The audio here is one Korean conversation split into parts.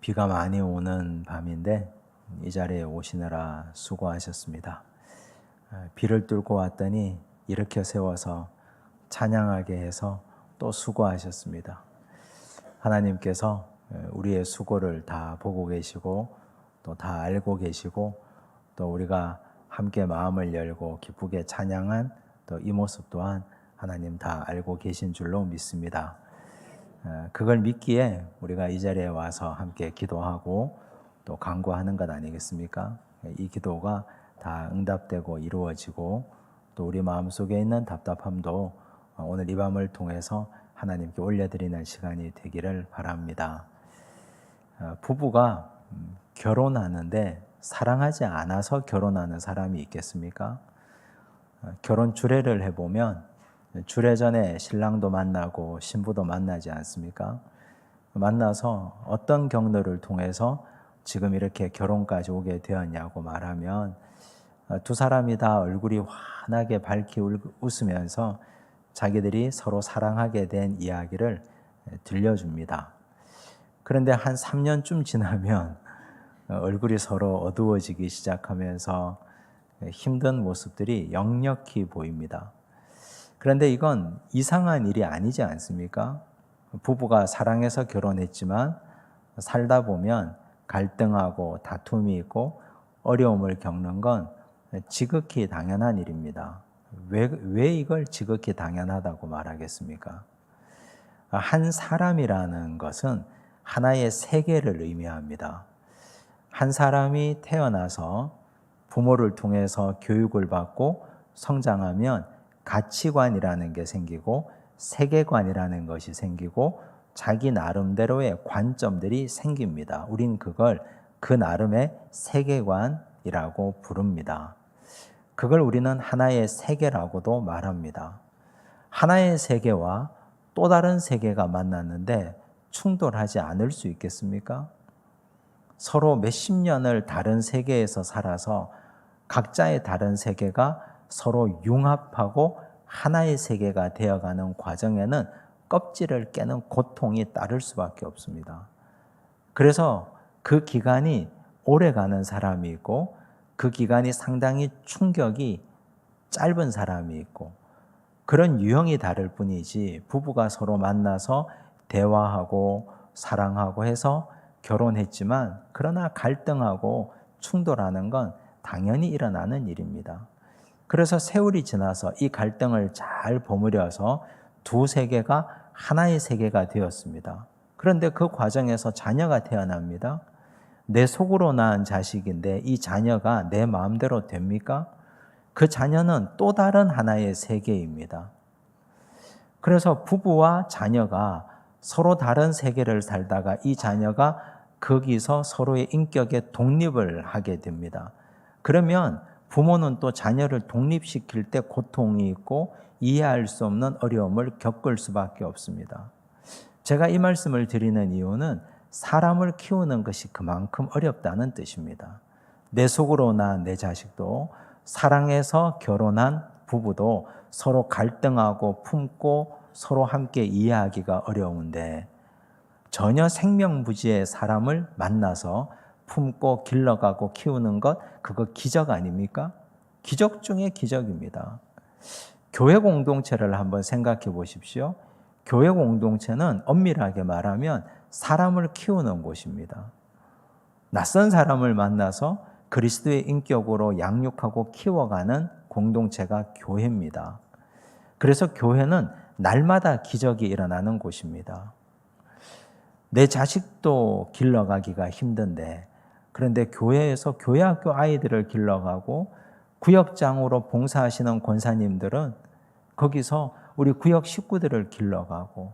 비가 많이 오는 밤인데 이 자리에 오시느라 수고하셨습니다. 비를 뚫고 왔더니 일으켜 세워서 찬양하게 해서 또 수고하셨습니다. 하나님께서 우리의 수고를 다 보고 계시고 또 다 알고 계시고 또 우리가 함께 마음을 열고 기쁘게 찬양한 또 이 모습 또한 하나님 다 알고 계신 줄로 믿습니다. 그걸 믿기에 우리가 이 자리에 와서 함께 기도하고 또 간구하는 것 아니겠습니까? 이 기도가 다 응답되고 이루어지고 또 우리 마음속에 있는 답답함도 오늘 이 밤을 통해서 하나님께 올려드리는 시간이 되기를 바랍니다. 부부가 결혼하는데 사랑하지 않아서 결혼하는 사람이 있겠습니까? 결혼 주례를 해보면 주례 전에 신랑도 만나고 신부도 만나지 않습니까? 만나서 어떤 경로를 통해서 지금 이렇게 결혼까지 오게 되었냐고 말하면 두 사람이 다 얼굴이 환하게 밝게 웃으면서 자기들이 서로 사랑하게 된 이야기를 들려줍니다. 그런데 한 3년쯤 지나면 얼굴이 서로 어두워지기 시작하면서 힘든 모습들이 역력히 보입니다. 그런데 이건 이상한 일이 아니지 않습니까? 부부가 사랑해서 결혼했지만 살다 보면 갈등하고 다툼이 있고 어려움을 겪는 건 지극히 당연한 일입니다. 왜 이걸 지극히 당연하다고 말하겠습니까? 한 사람이라는 것은 하나의 세계를 의미합니다. 한 사람이 태어나서 부모를 통해서 교육을 받고 성장하면 가치관이라는 게 생기고 세계관이라는 것이 생기고 자기 나름대로의 관점들이 생깁니다. 우린 그걸 그 나름의 세계관이라고 부릅니다. 그걸 우리는 하나의 세계라고도 말합니다. 하나의 세계와 또 다른 세계가 만났는데 충돌하지 않을 수 있겠습니까? 서로 몇십 년을 다른 세계에서 살아서 각자의 다른 세계가 서로 융합하고 하나의 세계가 되어가는 과정에는 껍질을 깨는 고통이 따를 수밖에 없습니다. 그래서 그 기간이 오래 가는 사람이 있고 그 기간이 상당히 충격이 짧은 사람이 있고 그런 유형이 다를 뿐이지 부부가 서로 만나서 대화하고 사랑하고 해서 결혼했지만 그러나 갈등하고 충돌하는 건 당연히 일어나는 일입니다. 그래서 세월이 지나서 이 갈등을 잘 버무려서 두 세계가 하나의 세계가 되었습니다. 그런데 그 과정에서 자녀가 태어납니다. 내 속으로 낳은 자식인데 이 자녀가 내 마음대로 됩니까? 그 자녀는 또 다른 하나의 세계입니다. 그래서 부부와 자녀가 서로 다른 세계를 살다가 이 자녀가 거기서 서로의 인격의 독립을 하게 됩니다. 그러면 부모는 또 자녀를 독립시킬 때 고통이 있고 이해할 수 없는 어려움을 겪을 수밖에 없습니다. 제가 이 말씀을 드리는 이유는 사람을 키우는 것이 그만큼 어렵다는 뜻입니다. 내 속으로 낳은 내 자식도 사랑해서 결혼한 부부도 서로 갈등하고 품고 서로 함께 이해하기가 어려운데 전혀 생명부지의 사람을 만나서 품고 길러가고 키우는 것 그거 기적 아닙니까? 기적 중에 기적입니다. 교회 공동체를 한번 생각해 보십시오. 교회 공동체는 엄밀하게 말하면 사람을 키우는 곳입니다. 낯선 사람을 만나서 그리스도의 인격으로 양육하고 키워가는 공동체가 교회입니다. 그래서 교회는 날마다 기적이 일어나는 곳입니다. 내 자식도 길러가기가 힘든데 그런데 교회에서 교회학교 아이들을 길러가고 구역장으로 봉사하시는 권사님들은 거기서 우리 구역 식구들을 길러가고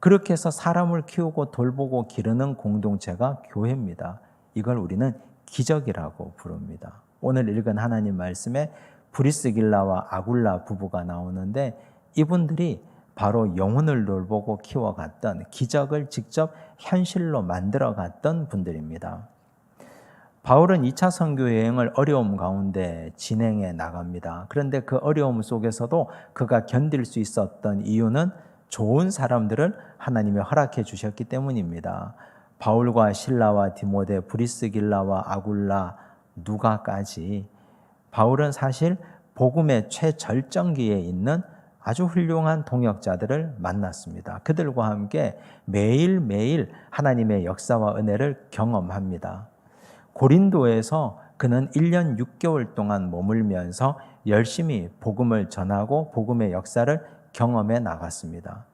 그렇게 해서 사람을 키우고 돌보고 기르는 공동체가 교회입니다. 이걸 우리는 기적이라고 부릅니다. 오늘 읽은 하나님 말씀에 브리스길라와 아굴라 부부가 나오는데 이분들이 바로 영혼을 돌보고 키워갔던 기적을 직접 현실로 만들어갔던 분들입니다. 바울은 2차 선교 여행을 어려움 가운데 진행해 나갑니다. 그런데 그 어려움 속에서도 그가 견딜 수 있었던 이유는 좋은 사람들을 하나님이 허락해 주셨기 때문입니다. 바울과 실라와 디모데, 브리스길라와 아굴라, 누가까지 바울은 사실 복음의 최절정기에 있는 아주 훌륭한 동역자들을 만났습니다. 그들과 함께 매일매일 하나님의 역사와 은혜를 경험합니다. 고린도에서 그는 1년 6개월 동안 머물면서 열심히 복음을 전하고 복음의 역사를 경험해 나갔습니다.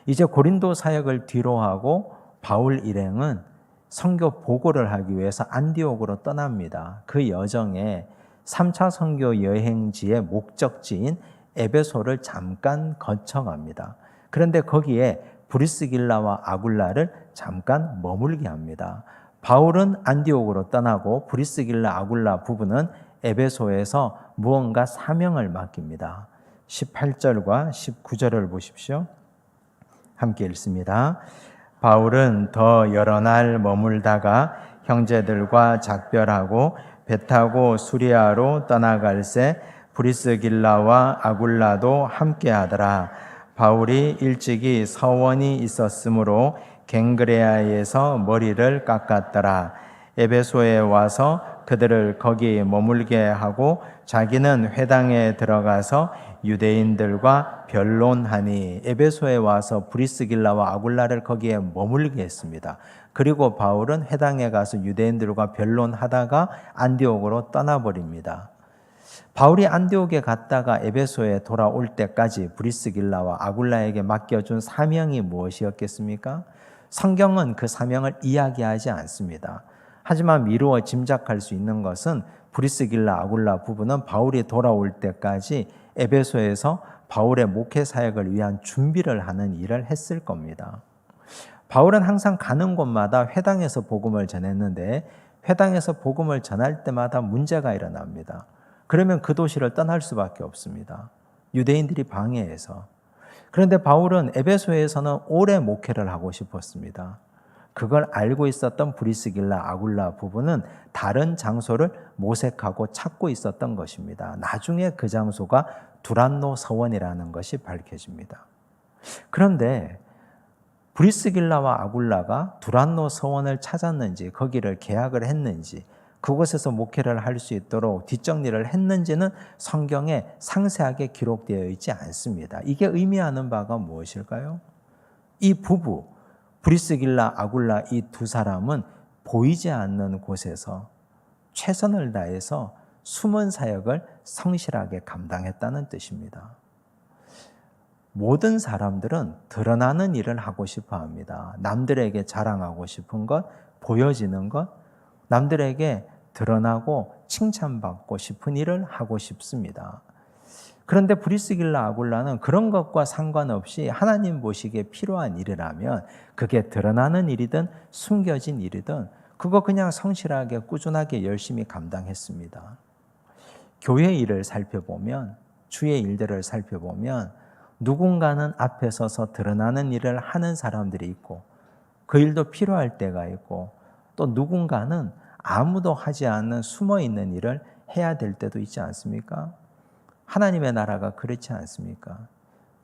이제 고린도 사역을 뒤로하고 바울 일행은 선교 보고를 하기 위해서 안디옥으로 떠납니다. 그 여정에 3차 선교 여행지의 목적지인 에베소를 잠깐 거쳐갑니다. 그런데 거기에 브리스길라와 아굴라를 잠깐 머물게 합니다. 바울은 안디옥으로 떠나고 브리스길라 아굴라 부부는 에베소에서 무언가 사명을 맡깁니다. 18절과 19절을 보십시오. 함께 읽습니다. 바울은 더 여러 날 머물다가 형제들과 작별하고 배 타고 수리아로 떠나갈새 브리스길라와 아굴라도 함께하더라. 바울이 일찍이 서원이 있었으므로 갱그레아에서 머리를 깎았더라. 에베소에 와서 그들을 거기 머물게 하고 자기는 회당에 들어가서 유대인들과 변론하니, 에베소에 와서 브리스길라와 아굴라를 거기에 머물게 했습니다. 그리고 바울은 회당에 가서 유대인들과 변론하다가 안디옥으로 떠나버립니다. 바울이 안디옥에 갔다가 에베소에 돌아올 때까지 브리스길라와 아굴라에게 맡겨준 사명이 무엇이었겠습니까? 성경은 그 사명을 이야기하지 않습니다. 하지만 미루어 짐작할 수 있는 것은 브리스길라 아굴라 부부는 바울이 돌아올 때까지 에베소에서 바울의 목회 사역을 위한 준비를 하는 일을 했을 겁니다. 바울은 항상 가는 곳마다 회당에서 복음을 전했는데 회당에서 복음을 전할 때마다 문제가 일어납니다. 그러면 그 도시를 떠날 수밖에 없습니다. 유대인들이 방해해서. 그런데 바울은 에베소에서는 오래 목회를 하고 싶었습니다. 그걸 알고 있었던 브리스길라 아굴라 부부는 다른 장소를 모색하고 찾고 있었던 것입니다. 나중에 그 장소가 두란노 서원이라는 것이 밝혀집니다. 그런데 브리스길라와 아굴라가 두란노 서원을 찾았는지, 거기를 계약을 했는지, 그곳에서 목회를 할 수 있도록 뒷정리를 했는지는 성경에 상세하게 기록되어 있지 않습니다. 이게 의미하는 바가 무엇일까요? 이 부부, 브리스길라, 아굴라 이 두 사람은 보이지 않는 곳에서 최선을 다해서 숨은 사역을 성실하게 감당했다는 뜻입니다. 모든 사람들은 드러나는 일을 하고 싶어 합니다. 남들에게 자랑하고 싶은 것, 보여지는 것, 남들에게 드러나고 칭찬받고 싶은 일을 하고 싶습니다. 그런데 브리스길라 아굴라는 그런 것과 상관없이 하나님 보시기에 필요한 일이라면 그게 드러나는 일이든 숨겨진 일이든 그거 그냥 성실하게 꾸준하게 열심히 감당했습니다. 교회 일을 살펴보면, 주의 일들을 살펴보면 누군가는 앞에 서서 드러나는 일을 하는 사람들이 있고 그 일도 필요할 때가 있고, 또 누군가는 아무도 하지 않는 숨어있는 일을 해야 될 때도 있지 않습니까? 하나님의 나라가 그렇지 않습니까?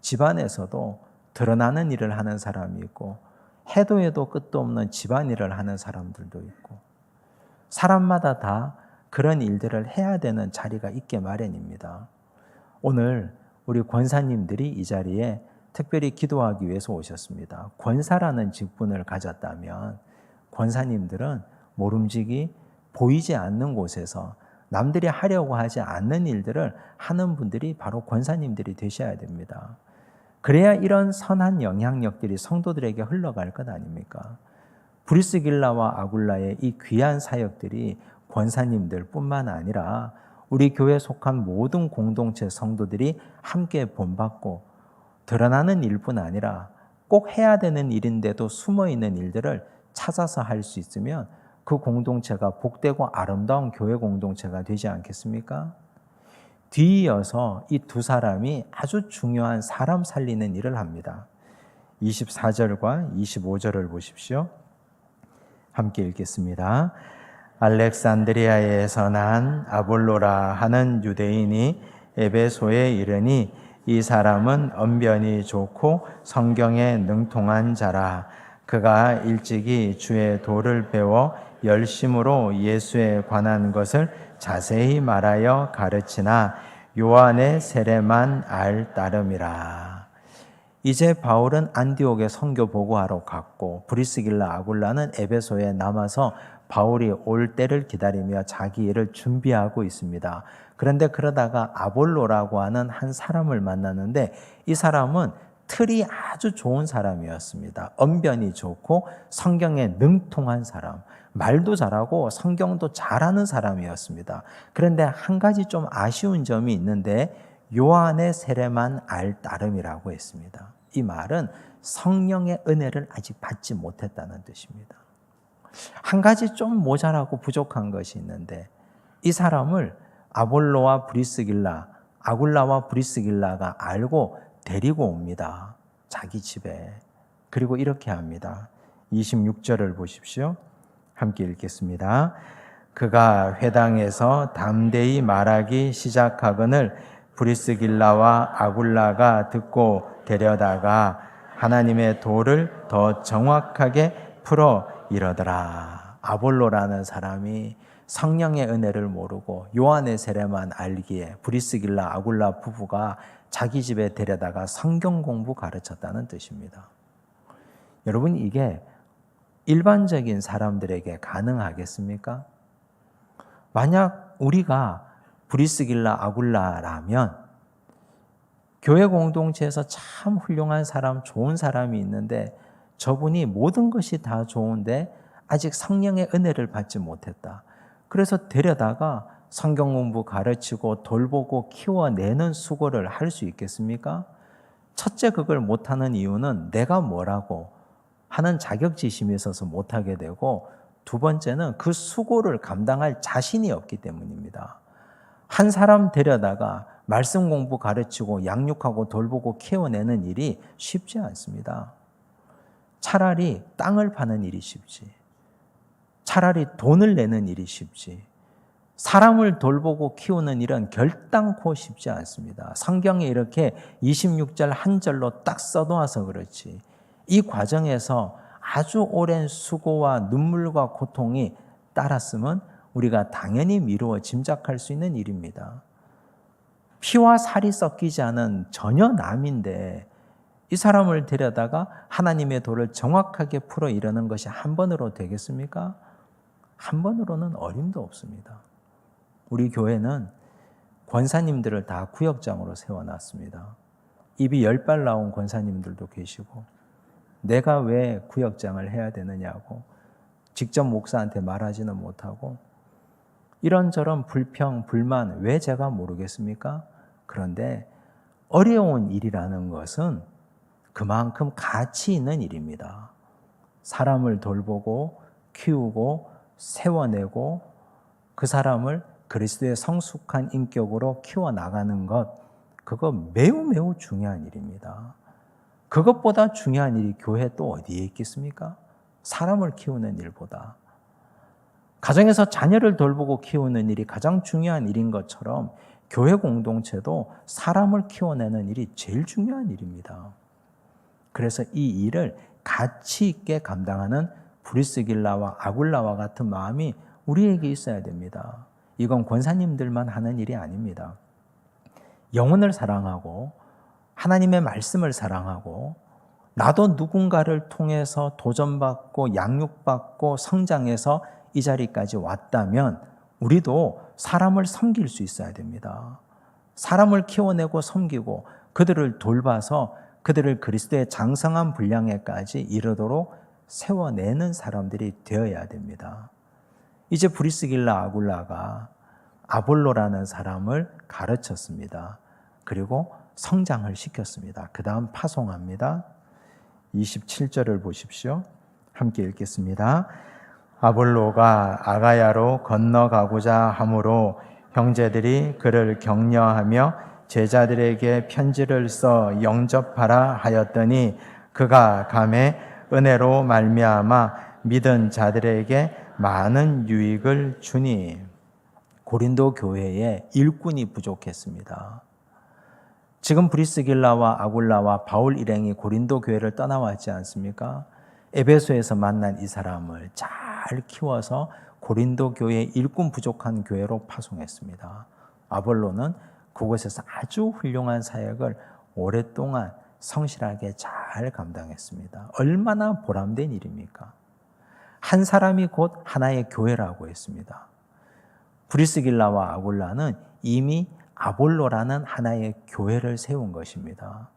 집안에서도 드러나는 일을 하는 사람이 있고 해도 해도 끝도 없는 집안일을 하는 사람들도 있고, 사람마다 다 그런 일들을 해야 되는 자리가 있게 마련입니다. 오늘 우리 권사님들이 이 자리에 특별히 기도하기 위해서 오셨습니다. 권사라는 직분을 가졌다면 권사님들은 모름지기 보이지 않는 곳에서 남들이 하려고 하지 않는 일들을 하는 분들이 바로 권사님들이 되셔야 됩니다. 그래야 이런 선한 영향력들이 성도들에게 흘러갈 것 아닙니까? 브리스길라와 아굴라의 이 귀한 사역들이 권사님들 뿐만 아니라 우리 교회에 속한 모든 공동체 성도들이 함께 본받고 드러나는 일뿐 아니라 꼭 해야 되는 일인데도 숨어있는 일들을 찾아서 할 수 있으면 그 공동체가 복되고 아름다운 교회 공동체가 되지 않겠습니까? 뒤이어서 이 두 사람이 아주 중요한 사람 살리는 일을 합니다. 24절과 25절을 보십시오. 함께 읽겠습니다. 알렉산드리아에서 난 아볼로라 하는 유대인이 에베소에 이르니 이 사람은 언변이 좋고 성경에 능통한 자라. 그가 일찍이 주의 도를 배워 열심으로 예수에 관한 것을 자세히 말하여 가르치나 요한의 세례만 알 따름이라. 이제 바울은 안디옥에 선교 보고하러 갔고 브리스길라 아굴라는 에베소에 남아서 바울이 올 때를 기다리며 자기 일을 준비하고 있습니다. 그런데 그러다가 아볼로라고 하는 한 사람을 만나는데 이 사람은 틀이 아주 좋은 사람이었습니다. 언변이 좋고 성경에 능통한 사람, 말도 잘하고 성경도 잘하는 사람이었습니다. 그런데 한 가지 좀 아쉬운 점이 있는데 요한의 세례만 알 따름이라고 했습니다. 이 말은 성령의 은혜를 아직 받지 못했다는 뜻입니다. 한 가지 좀 모자라고 부족한 것이 있는데 이 사람을 아볼로와 브리스길라, 아굴라와 브리스길라가 알고 데리고 옵니다. 자기 집에. 그리고 이렇게 합니다. 26절을 보십시오. 함께 읽겠습니다. 그가 회당에서 담대히 말하기 시작하거늘 브리스길라와 아굴라가 듣고 데려다가 하나님의 도를 더 정확하게 풀어 이러더라. 아볼로라는 사람이 성령의 은혜를 모르고 요한의 세례만 알기에 브리스길라 아굴라 부부가 자기 집에 데려다가 성경 공부 가르쳤다는 뜻입니다. 여러분, 이게 일반적인 사람들에게 가능하겠습니까? 만약 우리가 브리스길라 아굴라라면 교회 공동체에서 참 훌륭한 사람, 좋은 사람이 있는데 저분이 모든 것이 다 좋은데 아직 성령의 은혜를 받지 못했다. 그래서 데려다가 성경 공부 가르치고 돌보고 키워내는 수고를 할 수 있겠습니까? 첫째, 그걸 못하는 이유는 내가 뭐라고 하는 자격지심이 있어서 못하게 되고, 두 번째는 그 수고를 감당할 자신이 없기 때문입니다. 한 사람 데려다가 말씀 공부 가르치고 양육하고 돌보고 키워내는 일이 쉽지 않습니다. 차라리 땅을 파는 일이 쉽지, 차라리 돈을 내는 일이 쉽지, 사람을 돌보고 키우는 일은 결단코 쉽지 않습니다. 성경에 이렇게 26절 한 절로 딱 써놓아서 그렇지, 이 과정에서 아주 오랜 수고와 눈물과 고통이 따랐으면 우리가 당연히 미루어 짐작할 수 있는 일입니다. 피와 살이 섞이지 않은 전혀 남인데 이 사람을 데려다가 하나님의 도를 정확하게 풀어 이러는 것이 한 번으로 되겠습니까? 한 번으로는 어림도 없습니다. 우리 교회는 권사님들을 다 구역장으로 세워놨습니다. 입이 10발 나온 권사님들도 계시고, 내가 왜 구역장을 해야 되느냐고 직접 목사한테 말하지는 못하고, 이런저런 불평, 불만 왜 제가 모르겠습니까? 그런데 어려운 일이라는 것은 그만큼 가치 있는 일입니다. 사람을 돌보고 키우고 세워내고 그 사람을 그리스도의 성숙한 인격으로 키워나가는 것, 그거 매우 매우 중요한 일입니다. 그것보다 중요한 일이 교회 또 어디에 있겠습니까? 사람을 키우는 일보다. 가정에서 자녀를 돌보고 키우는 일이 가장 중요한 일인 것처럼 교회 공동체도 사람을 키워내는 일이 제일 중요한 일입니다. 그래서 이 일을 가치 있게 감당하는 브리스길라와 아굴라와 같은 마음이 우리에게 있어야 됩니다. 이건 권사님들만 하는 일이 아닙니다. 영혼을 사랑하고 하나님의 말씀을 사랑하고 나도 누군가를 통해서 도전받고 양육받고 성장해서 이 자리까지 왔다면 우리도 사람을 섬길 수 있어야 됩니다. 사람을 키워내고 섬기고 그들을 돌봐서 그들을 그리스도의 장성한 분량에까지 이르도록 세워내는 사람들이 되어야 됩니다. 이제 브리스길라 아굴라가 아볼로라는 사람을 가르쳤습니다. 그리고 성장을 시켰습니다. 그 다음 파송합니다. 27절을 보십시오. 함께 읽겠습니다. 아볼로가 아가야로 건너가고자 하므로 형제들이 그를 격려하며 제자들에게 편지를 써 영접하라 하였더니 그가 감에 은혜로 말미암아 믿은 자들에게 많은 유익을 주니. 고린도 교회에 일꾼이 부족했습니다. 지금 브리스길라와 아굴라와 바울 일행이 고린도 교회를 떠나왔지 않습니까? 에베소에서 만난 이 사람을 잘 키워서 고린도 교회 일꾼 부족한 교회로 파송했습니다. 아볼로는 그곳에서 아주 훌륭한 사역을 오랫동안 성실하게 잘 감당했습니다. 얼마나 보람된 일입니까? 한 사람이 곧 하나의 교회라고 했습니다. 브리스길라와 아굴라는 이미 아볼로라는 하나의 교회를 세운 것입니다.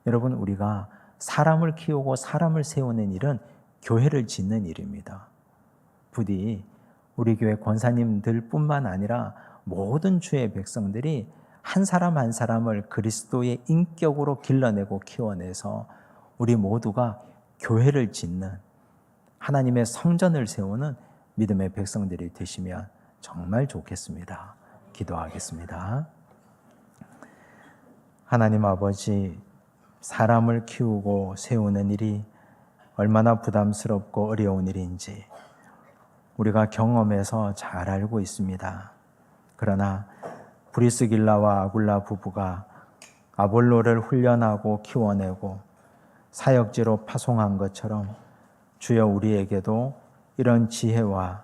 여러분, 우리가 사람을 키우고 사람을 세우는 일은 교회를 짓는 일입니다. 부디 우리 교회 권사님들 뿐만 아니라 모든 주의 백성들이 한 사람 한 사람을 그리스도의 인격으로 길러내고 키워내서 우리 모두가 교회를 짓는, 하나님의 성전을 세우는 믿음의 백성들이 되시면 정말 좋겠습니다. 기도하겠습니다. 하나님 아버지, 사람을 키우고 세우는 일이 얼마나 부담스럽고 어려운 일인지 우리가 경험해서 잘 알고 있습니다. 그러나 브리스길라와 아굴라 부부가 아볼로를 훈련하고 키워내고 사역지로 파송한 것처럼 주여 우리에게도 이런 지혜와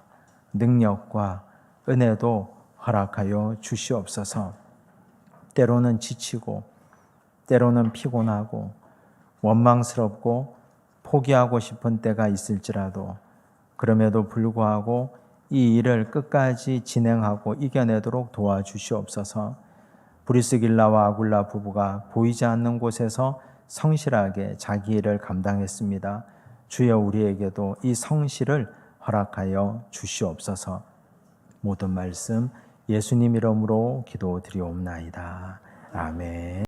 능력과 은혜도 허락하여 주시옵소서. 때로는 지치고 때로는 피곤하고 원망스럽고 포기하고 싶은 때가 있을지라도 그럼에도 불구하고 이 일을 끝까지 진행하고 이겨내도록 도와주시옵소서. 브리스길라와 아굴라 부부가 보이지 않는 곳에서 성실하게 자기 일을 감당했습니다. 주여 우리에게도 이 성실을 허락하여 주시옵소서. 모든 말씀 예수님 이름으로 기도드리옵나이다. 아멘.